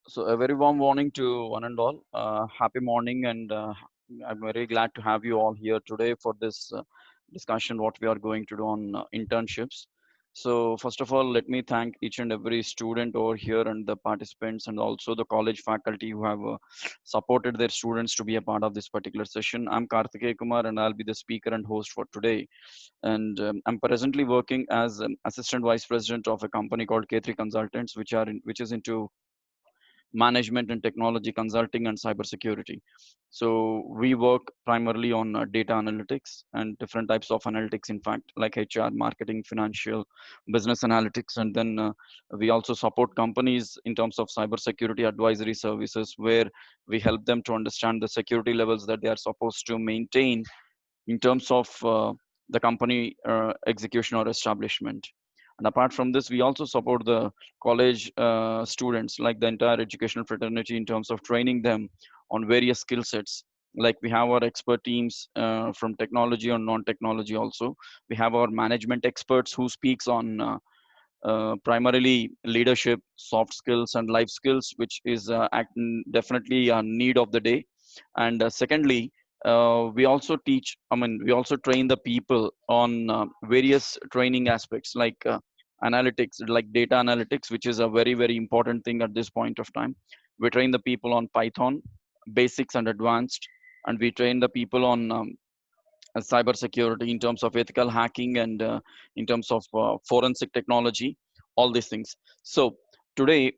So a very warm morning to one and all. Happy morning, and I'm very glad to have you all here today for this discussion. What we are going to do on internships. So first of all, let me thank each and every student over here and the participants, and also the college faculty who have supported their students to be a part of this particular session. I'm Karthikeya Kumar, and I'll be the speaker and host for today. And I'm presently working as an assistant vice president of a company called K3 Consultants, which is into management and technology consulting and cybersecurity. So we work primarily on data analytics and different types of analytics, in fact, like HR, marketing, financial, business analytics. And then we also support companies in terms of cybersecurity advisory services, where we help them to understand the security levels that they are supposed to maintain in terms of the company execution or establishment. And apart from this, we also support the college students, like the entire educational fraternity, in terms of training them on various skill sets. Like we have our expert teams from technology or non-technology also. We have our management experts who speaks on primarily leadership, soft skills, and life skills, which is definitely a need of the day. And secondly, we also teach, we also train the people on various training aspects like analytics, like data analytics, which is a very, very important thing at this point of time. We train the people on Python, basics and advanced, and we train the people on cyber security in terms of ethical hacking and in terms of forensic technology, all these things. So today,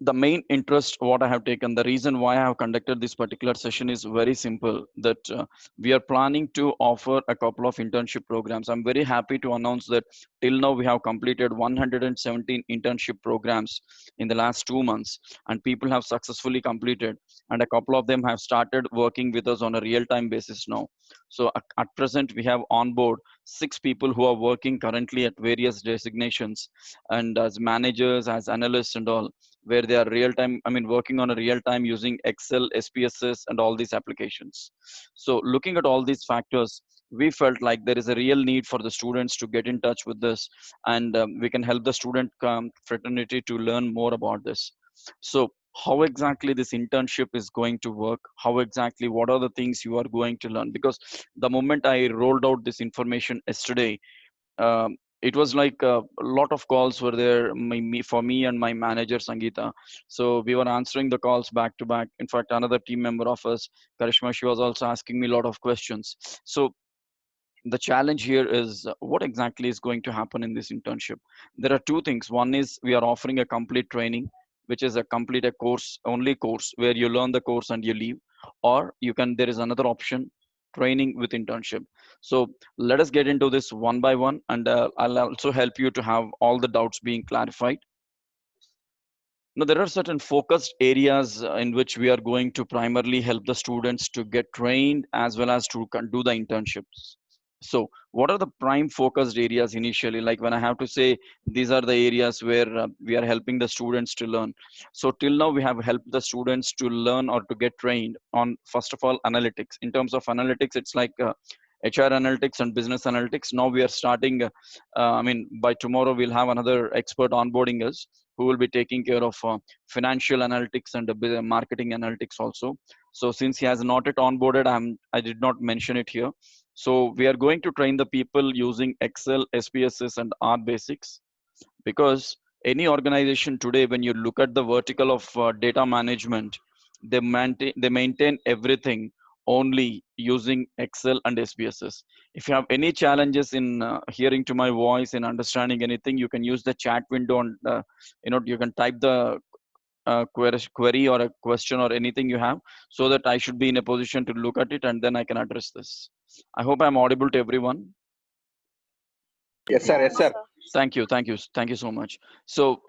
the main interest what I have taken, the reason why I have conducted this particular session is very simple, that we are planning to offer a couple of internship programs. I'm very happy to announce that till now we have completed 117 internship programs in the last 2 months, and people have successfully completed, and a couple of them have started working with us on a real time basis now. So at present we have on board 6 people who are working currently at various designations, and as managers, as analysts and all, where they are real time, working on a real time using Excel, SPSS, and all these applications. So looking at all these factors, we felt like there is a real need for the students to get in touch with this, and we can help the student fraternity to learn more about this. So how exactly this internship is going to work, how exactly, what are the things you are going to learn, because the moment I rolled out this information yesterday, it was like a lot of calls were there, for me and my manager Sangeeta. So we were answering the calls back to back. In fact, another team member of us, Karishma, she was also asking me a lot of questions. So the challenge here is what exactly is going to happen in this internship. There are two things. One is we are offering a complete training, which is a complete a course, only course, where you learn the course and you leave. Or you can, there is another option, training with internship. So let us get into this one by one, and I'll also help you to have all the doubts being clarified. Now, there are certain focused areas in which we are going to primarily help the students to get trained as well as to do the internships. So, what are the prime focused areas initially? Like when I have to say these are the areas where we are helping the students to learn. So, till now, we have helped the students to learn or to get trained on, first of all, analytics. In terms of analytics, it's like HR analytics and business analytics. Now we are starting, by tomorrow, we'll have another expert onboarding us who will be taking care of financial analytics and marketing analytics also. So since he has not yet onboarded, I did not mention it here. So we are going to train the people using Excel, SPSS, and R basics, because any organization today, when you look at the vertical of data management, they maintain everything only using Excel and SPSS. If you have any challenges in hearing to my voice and understanding anything, you can use the chat window, and you can type the query or a question or anything you have, so that I should be in a position to look at it and then I can address this. I hope I'm audible to everyone. Yes, sir. Yes, sir. Thank you so much. So,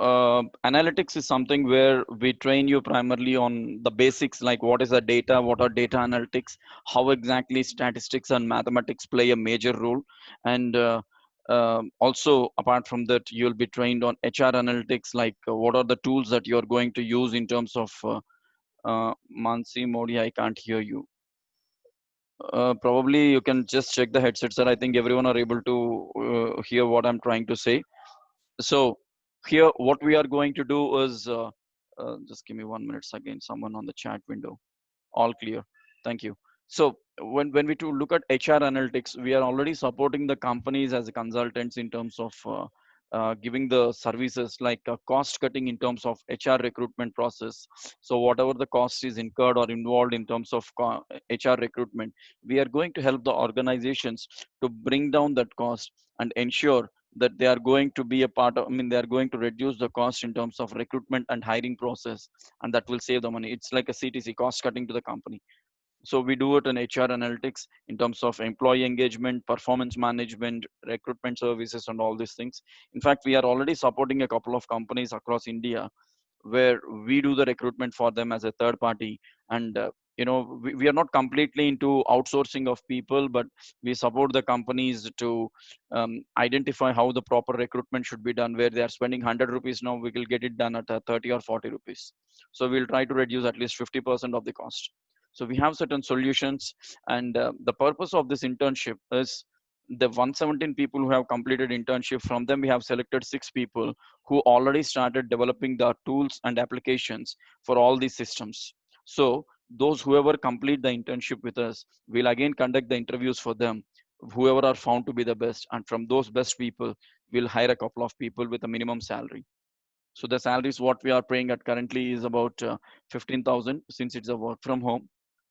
analytics is something where we train you primarily on the basics, like what is the data, what are data analytics, how exactly statistics and mathematics play a major role, and also apart from that, you'll be trained on HR analytics, like what are the tools that you're going to use in terms of Mansi Modi. I can't hear you. Probably you can just check the headset, sir. I think everyone are able to hear what I'm trying to say. So here what we are going to do is Just give me 1 minute again. Someone on the chat window. All clear. Thank you. So when we to look at HR analytics, we are already supporting the companies as a consultants in terms of giving the services like cost cutting in terms of HR recruitment process. So whatever the cost is incurred or involved in terms of HR recruitment, we are going to help the organizations to bring down that cost and ensure that they are going to be a part of, I mean, they are going to reduce the cost in terms of recruitment and hiring process, and that will save the money. It's like a CTC, cost cutting to the company. So we do it in HR analytics in terms of employee engagement, performance management, recruitment services, and all these things. In fact, we are already supporting a couple of companies across India where we do the recruitment for them as a third party. And we are not completely into outsourcing of people, but we support the companies to identify how the proper recruitment should be done. Where they are spending 100 rupees, now we will get it done at 30 or 40 rupees. So we'll try to reduce at least 50% of the cost. So we have certain solutions, and the purpose of this internship is the 117 people who have completed internship. From them we have selected 6 people who already started developing the tools and applications for all these systems. So those whoever complete the internship with us, will again conduct the interviews for them, whoever are found to be the best, and from those best people we'll hire a couple of people with a minimum salary. So the salaries what we are paying at currently is about 15,000, since it's a work from home.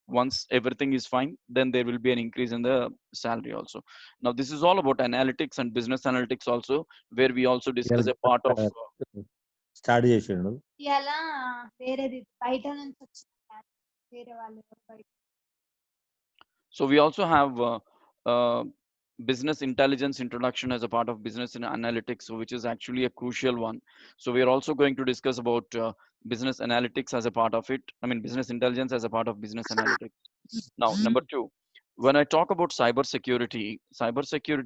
Once everything is fine, then there will be an increase in the salary also. Now this is all about analytics and business analytics also, where we also discuss ఇవాళ a part of start చేసిండు. ఇలా వేరేది బయట నుంచి వచ్చిన class వేరే వాళ్ళు ఎవరు బయట So we also have business intelligence introduction as a part of business and analytics, so which is actually a crucial one. So we are also going to discuss about business analytics as a part of it. I mean, business intelligence as a part of business analytics. Now, number two, when I talk about cybersecurity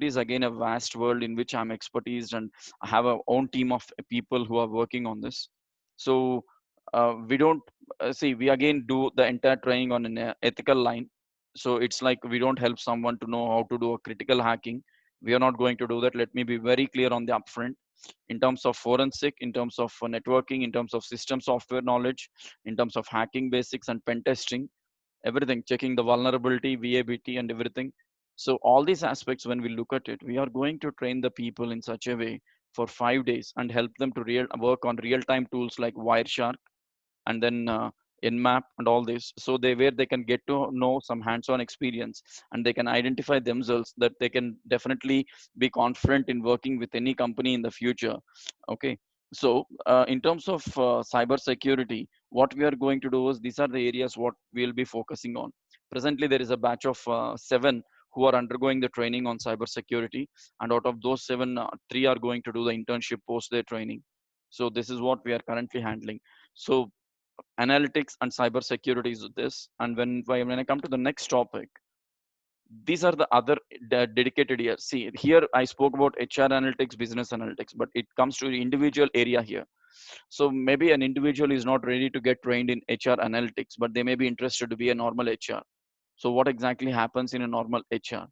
is again a vast world in which I'm expertise, and I have our own team of people who are working on this. So we don't see, we again do the entire training on an ethical line. So it's like we don't help someone to know how to do a critical hacking. We are not going to do that. Let me be very clear on the upfront. In terms of forensic, in terms of networking, in terms of system software knowledge, in terms of hacking basics and pen testing, everything, checking the vulnerability, VABT, and everything. So all these aspects, when we look at it, we are going to train the people in such a way for 5 days and help them to work on real-time tools like Wireshark, and then Nmap and all this. So where they can get to know some hands-on experience, and they can identify themselves that they can definitely be confident in working with any company in the future. Okay. So in terms of cyber security, what we are going to do is, these are the areas what we'll be focusing on. Presently, there is a batch of 7 who are undergoing the training on cyber security, and out of those 7, 3 are going to do the internship post their training. So this is what we are currently handling. So analytics and cyber security is this. And when I come to the next topic, these are the other dedicated areas. See, here I spoke about HR analytics, business analytics, but it comes to the individual area here. So maybe an individual is not ready to get trained in HR analytics, but they may be interested to be a normal HR. So what exactly happens in a normal HR?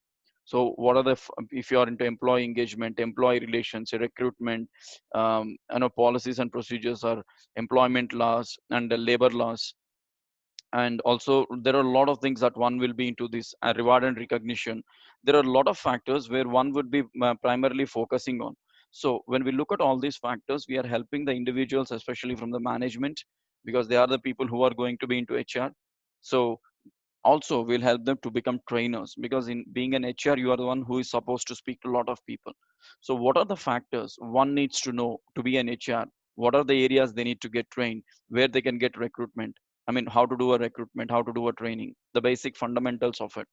So what are the, if you are into employee engagement, employee relations, recruitment, policies and procedures, or employment laws and the labor laws. And also there are a lot of things that one will be into this reward and recognition. There are a lot of factors where one would be primarily focusing on. So when we look at all these factors, we are helping the individuals, especially from the management, because they are the people who are going to be into HR. So also we'll help them to become trainers, because in being an HR, you are the one who is supposed to speak to a lot of people. So what are the factors one needs to know to be an HR? What are the areas they need to get trained, where they can get recruitment? I mean, how to do a recruitment, how to do a training, the basic fundamentals of it.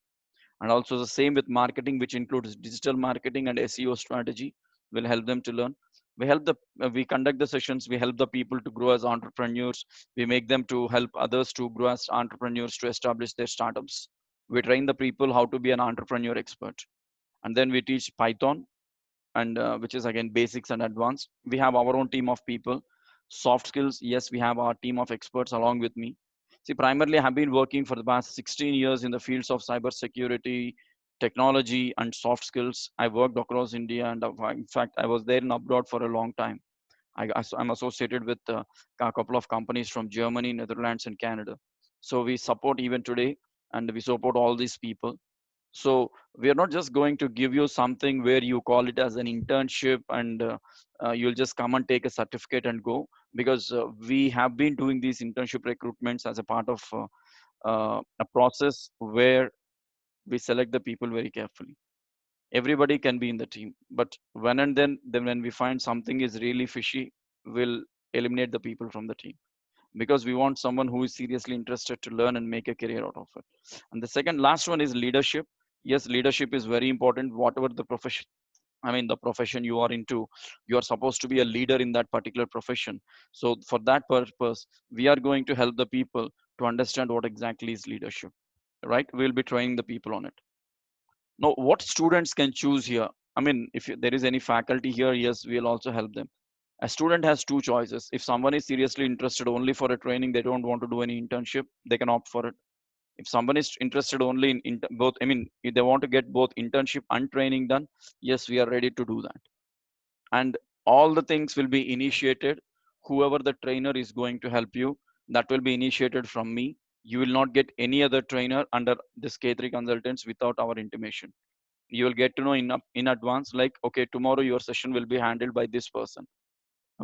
And also the same with marketing, which includes digital marketing and SEO strategy. Will help them to learn. We conduct the sessions, we help the people to grow as entrepreneurs. We make them to help others to grow as entrepreneurs, to establish their startups. We train the people how to be an entrepreneur expert. And then we teach Python, and which is again basics and advanced. We have our own team of people. Soft skills, yes, we have our team of experts along with me. See, primarily I have been working for the past 16 years in the fields of cybersecurity, technology, and soft skills. I worked across India, and in fact I was there in abroad for a long time. I'm associated with a couple of companies from Germany, Netherlands, and Canada. So we support even today, and we support all these people. So we are not just going to give you something where you call it as an internship and you'll just come and take a certificate and go, because we have been doing these internship recruitments as a part of a process where we select the people very carefully. Everybody can be in the team, but when and then when we find something is really fishy, we'll eliminate the people from the team, because we want someone who is seriously interested to learn and make a career out of it. And the second last one is leadership. Yes, leadership is very important. Whatever the profession, I mean, the profession you are into, you are supposed to be a leader in that particular profession. So for that purpose, we are going to help the people to understand what exactly is leadership, right? We'll be training the people on it. Now, what students can choose here? I mean, if there is any faculty here, yes, we'll also help them. A student has two choices. If someone is seriously interested only for a training, they don't want to do any internship, they can opt for it. If someone is interested only in both, I mean, if they want to get both internship and training done, yes, we are ready to do that. And all the things will be initiated. Whoever the trainer is going to help you, that will be initiated from me. You will not get any other trainer under this K3 consultants without our intimation. You will get to know in advance, like, okay, tomorrow your session will be handled by this person.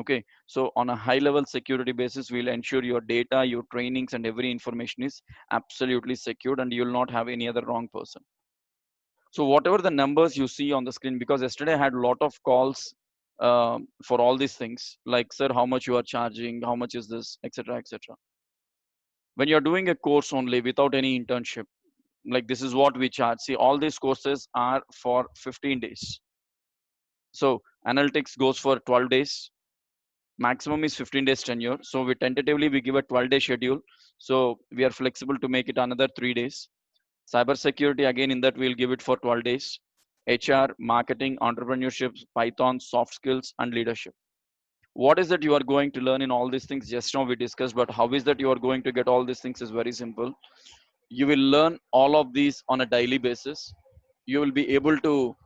Okay, so on a high level security basis, we'll ensure your data, your trainings, and every information is absolutely secured, and you will not have any other wrong person. So whatever the numbers you see on the screen, because yesterday I had a lot of calls for all these things, like, sir, how much you are charging, how much is this, etc., etc. When you're doing a course only without any internship, like, this is what we charge. See, all these courses are for 15 days. So analytics goes for 12 days. Maximum is 15 days tenure. So we give a 12-day schedule. So we are flexible to make it another 3 days. Cybersecurity, again, in that we'll give it for 12 days. HR, marketing, entrepreneurship, Python, soft skills, and leadership. What is that you are going to learn in all these things? Just now we discussed, but how is that you are going to get all these things is very simple. You will learn all of these on a daily basis. You will be able to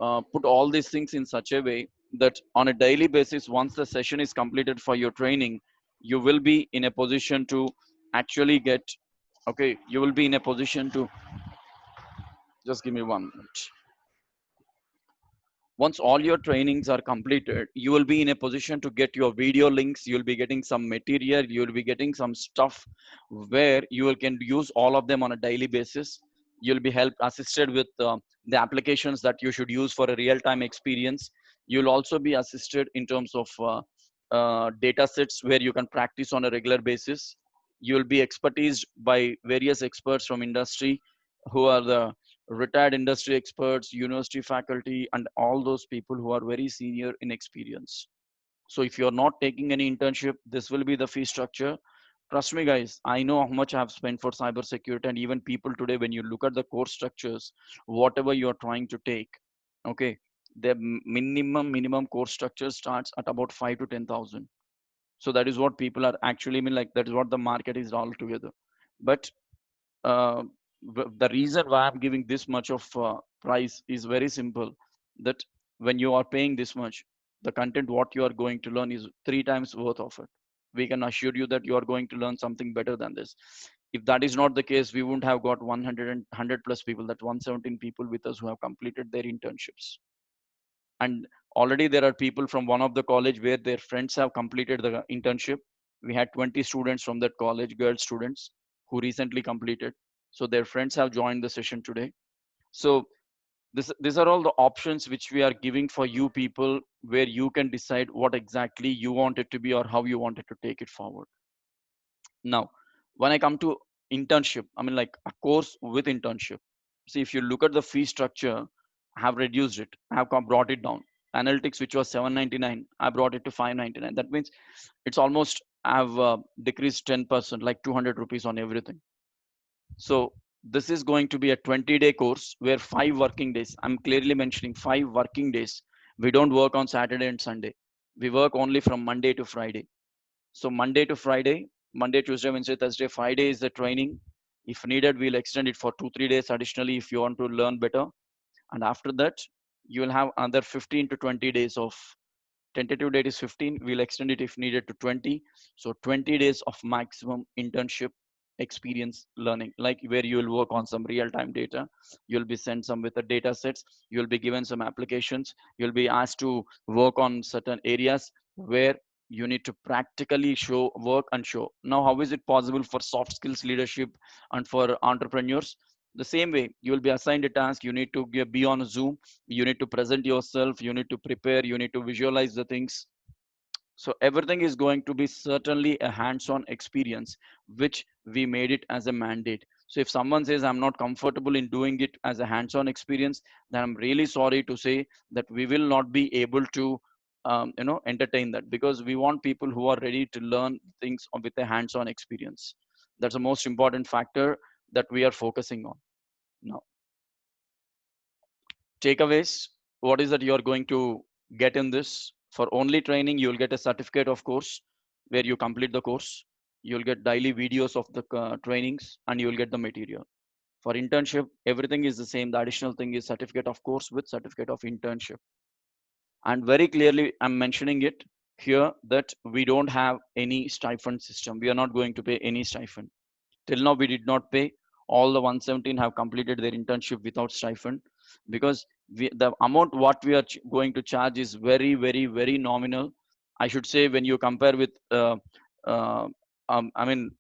put all these things in such a way that on a daily basis, once the session is completed for your training, you will be in a position to actually get, okay, you will be in a position to, just give me 1 minute. Once all your trainings are completed, you will be in a position to get your video links. You'll be getting some material, you'll be getting some stuff where you can use all of them on a daily basis. You'll be helped assisted with the applications that you should use for a real-time experience. You'll also be assisted in terms of data sets where you can practice on a regular basis. You'll be expertised by various experts from industry, who are the retired industry experts, university faculty, and all those people who are very senior in experience. So if you're not taking any internship, this will be the fee structure. Trust me, guys, I know how much I've spent for cybersecurity, and even people today, when you look at the course structures, whatever you're trying to take, okay, the minimum course structure starts at about 5 to 10,000. So that is what people are actually, I mean, like, that is what the market is all together. But uh, the reason why I'm giving this much of price is very simple, that when you are paying this much, the content what you are going to learn is 3 times worth of it. We can assure you that you are going to learn something better than this. If that is not the case, we wouldn't have got 100 plus people, that 117 people with us who have completed their internships. And already there are people from one of the college where their friends have completed the internship. We had 20 students from that college, girl students, who recently completed, so their friends have joined the session today. So these are all the options which we are giving for you people, where you can decide what exactly you want it to be or how you want it to take it forward. Now, when I come to internship, I mean, like, a course with internship. See, if you look at the fee structure, I have reduced it. I have brought it down. Analytics, which was 799, I brought it to 599. That means it's almost, I've decreased 10%, like 200 rupees on everything. So this is going to be a 20-day course where 5 working days, I'm clearly mentioning 5 working days. We don't work on Saturday and Sunday. We work only from Monday to Friday. So Monday to Friday, Monday, Tuesday, Wednesday, Thursday, Friday is the training. If needed, we'll extend it for 2, 3 days additionally if you want to learn better. And after that, you will have another 15 to 20 days of Tentative date is 15. We'll extend it if needed to 20. So 20 days of maximum internship experience learning, like where you will work on some real-time data. You'll be sent some with the data sets. You'll be given some applications. You'll be asked to work on certain areas where you need to practically show work and show. Now, how is it possible for soft skills leadership and for entrepreneurs? The same way, you will be assigned a task. You need to be on a Zoom. You need to present yourself. You need to prepare. You need to visualize the things. So everything is going to be certainly a hands-on experience, which we made it as a mandate. So if someone says I'm not comfortable in doing it as a hands-on experience, then I'm really sorry to say that we will not be able to entertain that, because we want people who are ready to learn things with a hands-on experience. That's the most important factor that we are focusing on now. Takeaways: what is that you are going to get in this? For only training, you will get a certificate, of course, where you complete the course. You'll get daily videos of the trainings, and you will get the material. For internship, everything is the same. The additional thing is certificate of course with certificate of internship. And very clearly I'm mentioning it here that we don't have any stipend system. We are not going to pay any stipend. Till now, we did not pay. All the 117 have completed their internship without stipend, because the amount what we are going to charge is very, very, very nominal. I should say, when you compare with, uh, I mean,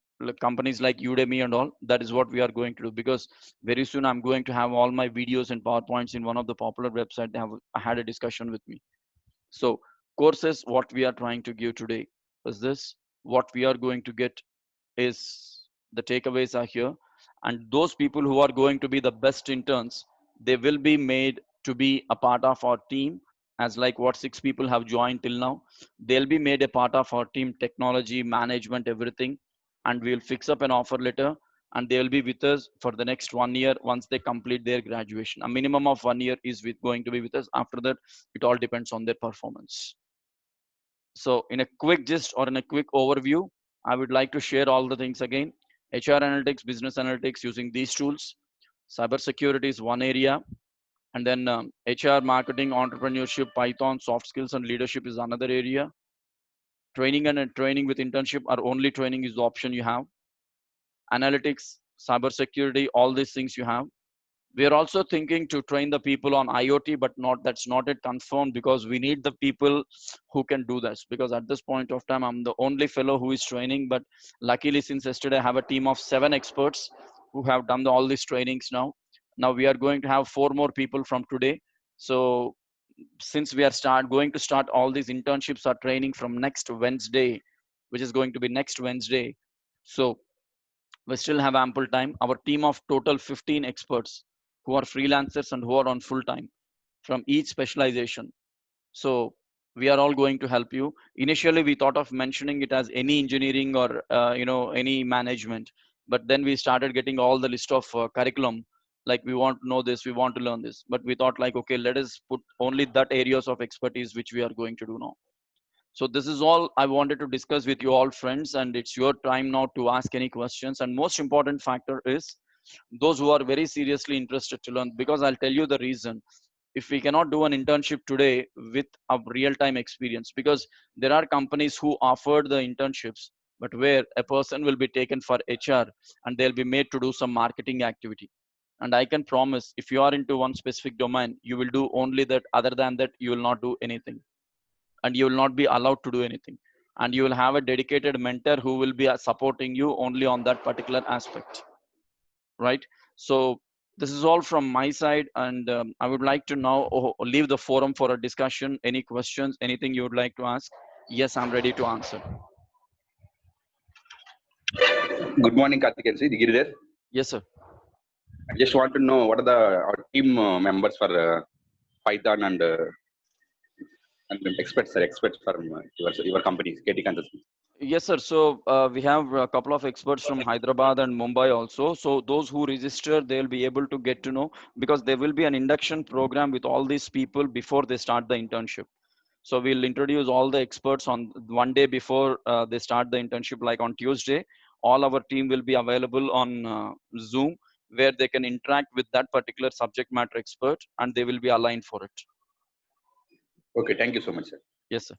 companies like Udemy and all, that is what we are going to do. Because very soon I'm going to have all my videos and PowerPoints in one of the popular websites. They have had a discussion with me. So courses, what we are trying to give today is this. What we are going to get is the takeaways are here. And those people who are going to be the best interns, they will be made to be a part of our team, as like what 6 people have joined till now. They'll be made a part of our team, technology, management, everything. And we'll fix up an offer letter, and they will be with us for the next 1 year once they complete their graduation. A minimum of 1 year is going to be with us. After that, it all depends on their performance. So in a quick gist or in a quick overview, I would like to share all the things again. HR analytics, business analytics using these tools. Cybersecurity is one area. And then HR, marketing, entrepreneurship, Python, soft skills and leadership is another area. Training and training with internship or only training is the option you have. Analytics, cybersecurity, all these things you have. We are also thinking to train the people on IoT, but that's not yet confirmed, because we need the people who can do this. Because at this point of time, I'm the only fellow who is training. But luckily, since yesterday, I have a team of 7 experts who have done all these trainings now. Now we are going to have 4 more people from today. So since we are going to start all these internships or training from next Wednesday, which is going to be next Wednesday. So we still have ample time. Our team of total 15 experts who are freelancers and who are on full time from each specialization. So we are all going to help you. Initially, we thought of mentioning it as any engineering or any management, but then we started getting all the list of curriculum. Like, we want to know this, we want to learn this, but we thought like, okay, let us put only that areas of expertise which we are going to do now. So this is all I wanted to discuss with you all, friends, and it's your time now to ask any questions. And most important factor is those who are very seriously interested to learn, because I'll tell you the reason. If we cannot do an internship today with a real-time experience, because there are companies who offered the internships, but where a person will be taken for HR and they'll be made to do some marketing activity. And I can promise, if you are into one specific domain, you will do only that. Other than that, you will not do anything, and you will not be allowed to do anything. And you will have a dedicated mentor who will be supporting you only on that particular aspect, right? So this is all from my side, and I would like to now leave the forum for a discussion. Any questions, anything you would like to ask? Yes, I'm ready to answer. Good morning, Karthik and Sri. Giridhar. Yes, sir. I just want to know what are our team members for Python and experts, sir, experts from your companies, KT Consulting. Yes, sir. So we have a couple of experts from Hyderabad and Mumbai also. So those who register, they'll be able to get to know, because there will be an induction program with all these people before they start the internship. So we'll introduce all the experts on one day before they start the internship, like on Tuesday. All our team will be available on Zoom, where they can interact with that particular subject matter expert, and they will be aligned for it. Okay, thank you so much, sir. Yes, sir.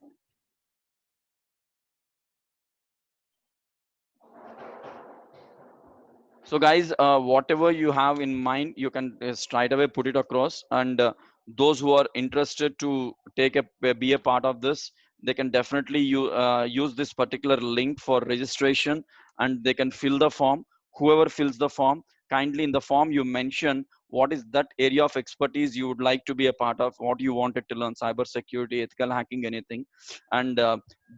So guys, whatever you have in mind, you can straight away put it across. And those who are interested to be a part of this, they can definitely use this particular link for registration, and they can fill the form. Whoever fills the form, kindly in the form you mention what is that area of expertise you would like to be a part of, what you wanted to learn, cyber security, ethical hacking, anything. And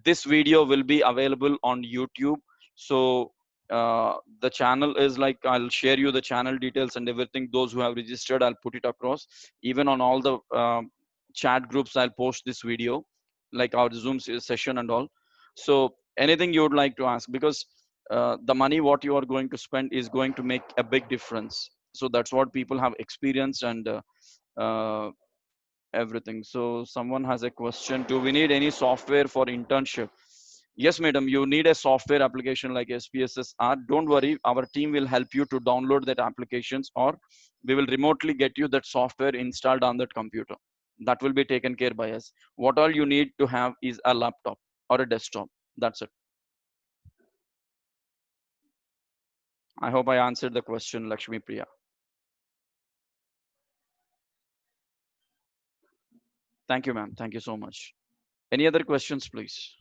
this video will be available on YouTube. So the channel is like, I'll share you the channel details and everything. Those who have registered, I'll put it across. Even on all the chat groups, I'll post this video, like our Zoom session and all. So anything you would like to ask, because the money what you are going to spend is going to make a big difference. So that's what people have experienced. And uh, everything. So someone has a question: do we need any software for internship? Yes, madam, you need a software application like SPSS. Don't worry, our team will help you to download that applications, or we will remotely get you that software installed on that computer. That will be taken care by us. What all you need to have is a laptop or a desktop. That's it. I hope I answered the question, Lakshmi Priya. Thank you, ma'am. Thank you so much. Any other questions, please?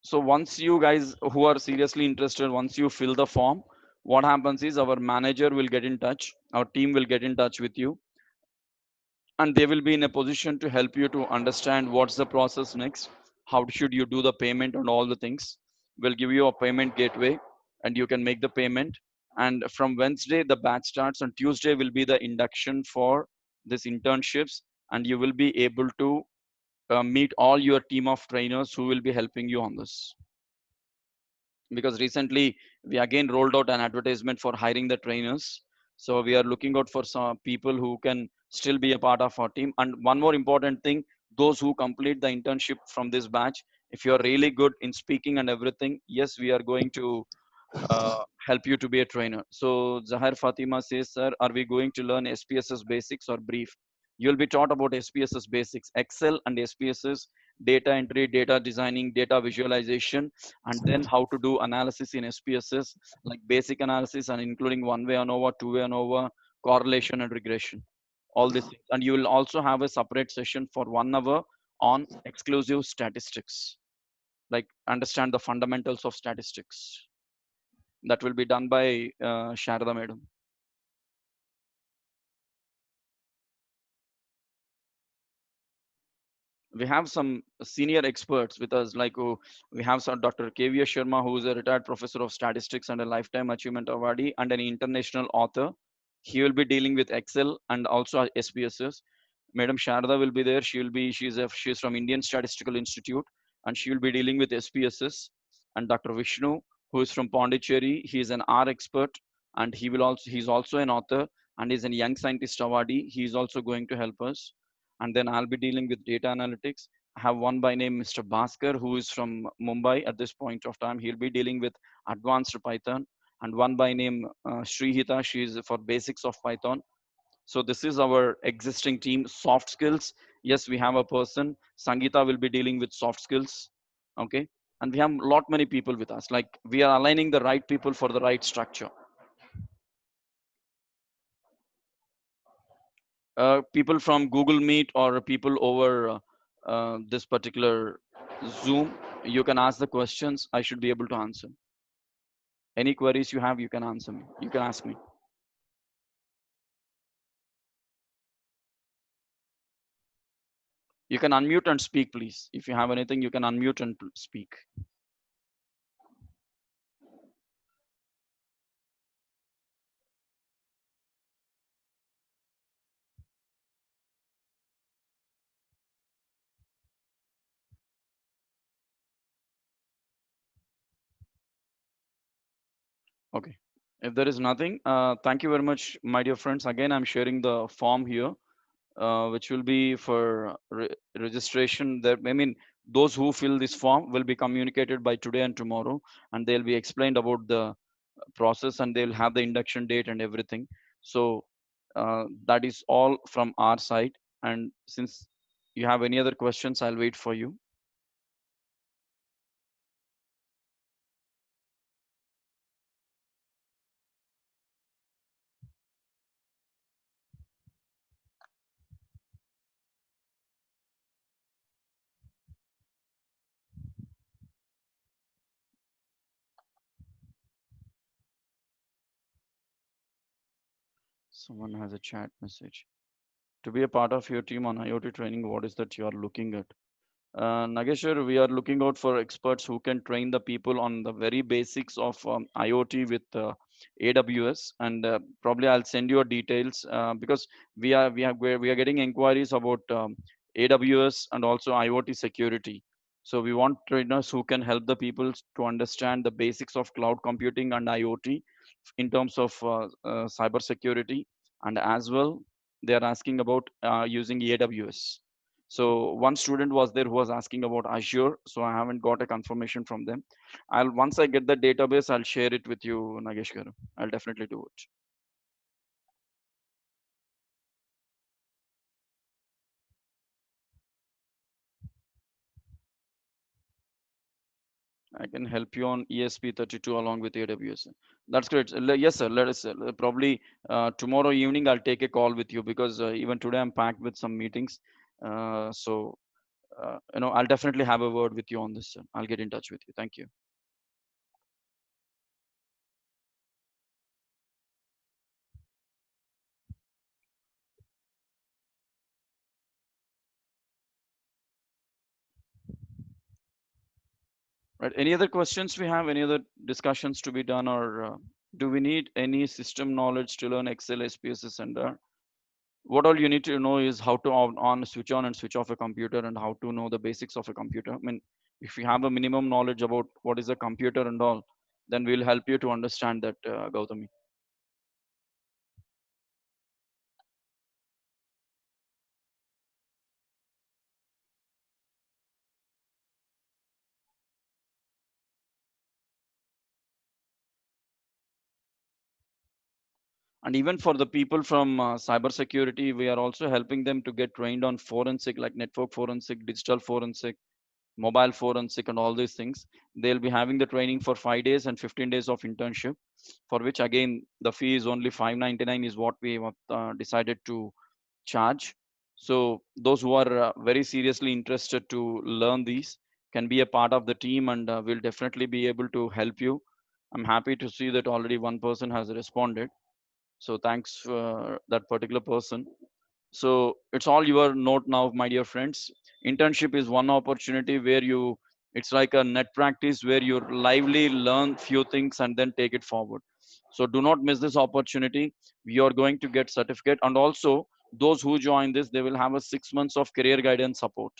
So once you guys who are seriously interested, once you fill the form, what happens is our manager will get in touch, our team will get in touch with you, and they will be in a position to help you to understand what's the process next, how should you do the payment and all the things. We'll give you a payment gateway and you can make the payment. And from Wednesday, the batch starts, and Tuesday will be the induction for this internships, and you will be able to meet all your team of trainers who will be helping you on this. Because recently we again rolled out an advertisement for hiring the trainers, so we are looking out for some people who can still be a part of our team. And one more important thing, those who complete the internship from this batch, if you are really good in speaking and everything, yes, we are going to help you to be a trainer. So Zahir Fatima says, sir, are we going to learn SPSS basics or brief? You'll be taught about SPSS basics, Excel and SPSS, data entry, data designing, data visualization, and then how to do analysis in SPSS, like basic analysis and including one-way ANOVA, two-way ANOVA, correlation and regression, all these things. And you will also have a separate session for 1 hour on exclusive statistics, like understand the fundamentals of statistics. That will be done by Sharada madam. We have some senior experts with us, like we have Dr. KV Sharma, who is a retired professor of statistics and a lifetime achievement awardee and an international author. He will be dealing with Excel and also SPSS. Madam Sharada will be there. She's from Indian Statistical Institute, and she will be dealing with SPSS. And Dr. Vishnu, who is from Pondicherry, he is an R expert, and he's also an author, and is a young scientist awardee. He is also going to help us. And then I'll be dealing with data analytics. I have one by name Mr. Bhaskar, who is from Mumbai at this point of time. He'll be dealing with advanced Python. And one by name Srihita, she is for basics of Python. So this is our existing team. Soft skills, yes, we have a person. Sangeeta will be dealing with soft skills. Okay. And we have a lot many people with us. Like, we are aligning the right people for the right structure. People from Google Meet or people over this particular Zoom, you can ask the questions. I should be able to answer. Any queries you have, you can answer me. You can ask me. You can unmute and speak, please. If you have anything, you can unmute and speak. Okay. If there is nothing, thank you very much, my dear friends. Again, I'm sharing the form here, which will be for registration. That, I mean, those who fill this form will be communicated by today and tomorrow, and they'll be explained about the process, and they'll have the induction date and everything. So that is all from our side. And since you have any other questions, I'll wait for you. Someone has a chat message. To be a part of your team on IoT training, what is that you are looking at? Nageshwar, we are looking out for experts who can train the people on the very basics of IoT with AWS, and probably I'll send you details because we are getting inquiries about AWS and also IoT security. So we want trainers who can help the people to understand the basics of cloud computing and IoT in terms of cyber security, and as well they are asking about using AWS. So one student was there who was asking about Azure. So I haven't got a confirmation from them. Once I get the database, I'll share it with you, Nagesh garu. I'll definitely do it. I can help you on ESP32 along with AWS. That's great. Yes, sir. Let us probably tomorrow evening I'll take a call with you because even today I'm packed with some meetings. So I'll definitely have a word with you on this, sir. I'll get in touch with you. Thank you. Right. Any other questions we have? Any other discussions to be done, or do we need any system knowledge to learn Excel, SPSS, and what all you need to know is how to switch on and switch off a computer and how to know the basics of a computer. I mean, if you have a minimum knowledge about what is a computer and all, then we'll help you to understand that, Gautami. And even for the people from cybersecurity, we are also helping them to get trained on forensic, like network forensic, digital forensic, mobile forensic, and all these things. They'll be having the training for 5 days and 15 days of internship, for which again the fee is only 599 is what we have decided to charge. So those who are very seriously interested to learn these can be a part of the team, and we'll definitely be able to help you. I'm happy to see that already one person has responded. So thanks for that particular person. So it's all your note now, my dear friends. Internship is one opportunity where it's like a net practice where you lively learn few things and then take it forward. So do not miss this opportunity. You are going to get certificate, and also those who join this, they will have a 6 months of career guidance support.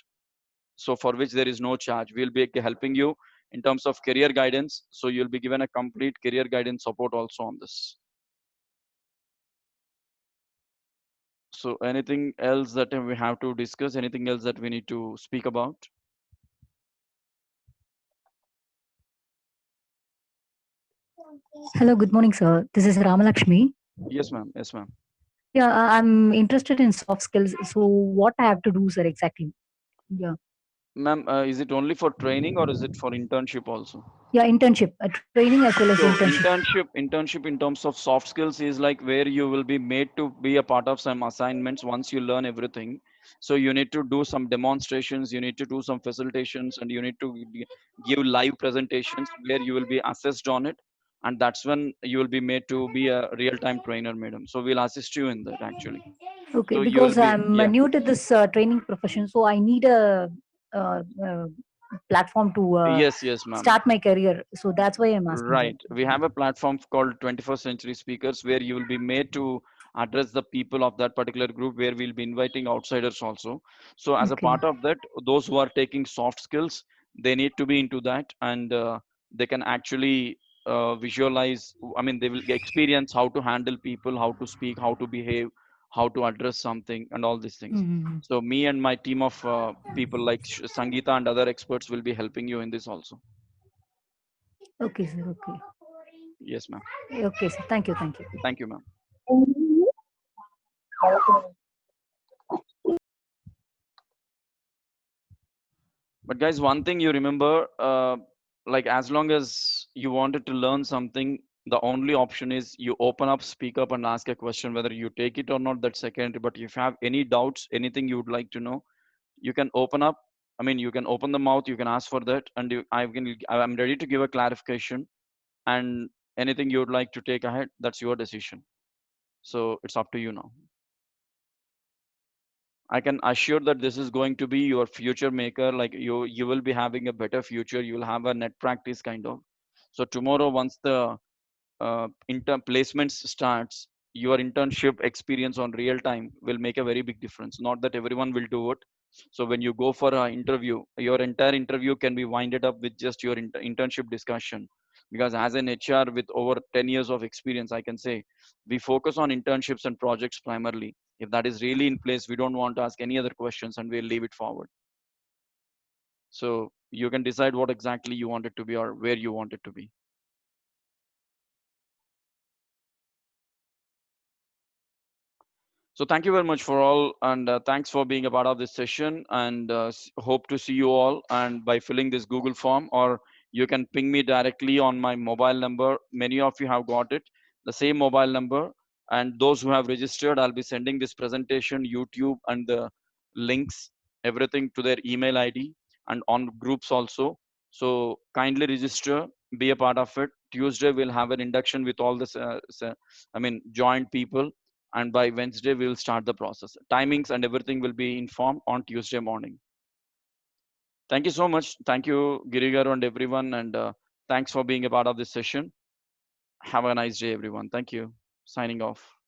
So for which there is no charge. We'll be helping you in terms of career guidance. So you'll be given a complete career guidance support also on this. So anything else that we have to discuss? Anything else that we need to speak about? Hello, good morning, sir. This is Ramalakshmi. Yes, ma'am. Yes, ma'am. Yeah, I'm interested in soft skills. So, what I have to do, sir, exactly? Yeah, Ma'am, is it only for training or is it for internship also? yeah, internship, training as well as So internship. internship in terms of soft skills is like where you will be made to be a part of some assignments once you learn everything. So you need to do some demonstrations, you need to do some facilitations, and you need to give live presentations where you will be assessed on it. And that's when you will be made to be a real-time trainer, madam. So we'll assist you in that actually. Okay, So you will because be, I'm yeah. new to this training profession, so I need a, platform to Yes, ma'am. start my career. So that's why I'm asking, sir. Right. We have a platform called 21st Century Speakers where you will be made to address the people of that particular group, where we'll be inviting outsiders also. So as a Okay, part of that, those who are taking soft skills, they need to be into that, and they can actually visualize, I mean, they will experience how to handle people, how to speak, how to behave, how to address something, and all these things. mm-hmm. So me and my team of people like Sangeeta and other experts will be helping you in this also. Okay, sir. Okay, Yes, ma'am. okay, sir. Thank you, thank you. Thank you, ma'am. But guys, one thing you remember, like as long as you wanted to learn something, the only option is you open up, speak up, and ask a question. Whether you take it or not, that's secondary. But if you have any doubts, anything you would like to know, you can open up. I mean, you can open the mouth. You can ask for that, and I'm ready to give a clarification. And anything you would like to take ahead, that's your decision. So it's up to you now. I can assure that this is going to be your future maker. Like you will be having a better future. You will have a net practice kind of. So tomorrow, once the placements starts, your internship experience on real time will make a very big difference. Not that everyone will do it. So when you go for an interview, your entire interview can be winded up with just your internship discussion. Because as an HR with over 10 years of experience, I can say we focus on internships and projects primarily. If that is really in place, we don't want to ask any other questions and we'll leave it forward. So you can decide what exactly you want it to be or where you want it to be. So thank you very much for all, and thanks for being a part of this session, and hope to see you all, and by filling this Google form, or you can ping me directly on my mobile number. Many of you have got it, the same mobile number, and those who have registered, I'll be sending this presentation, YouTube, and the links, everything to their email ID and on groups also. So kindly register, be a part of it. Tuesday we'll have an induction with all this, joined people, and by Wednesday we will start the process. Timings and everything will be informed on Tuesday morning. Thank you so much. Thank you, Girigaru and everyone, and thanks for being a part of this session. Have a nice day, everyone. Thank you. Signing off.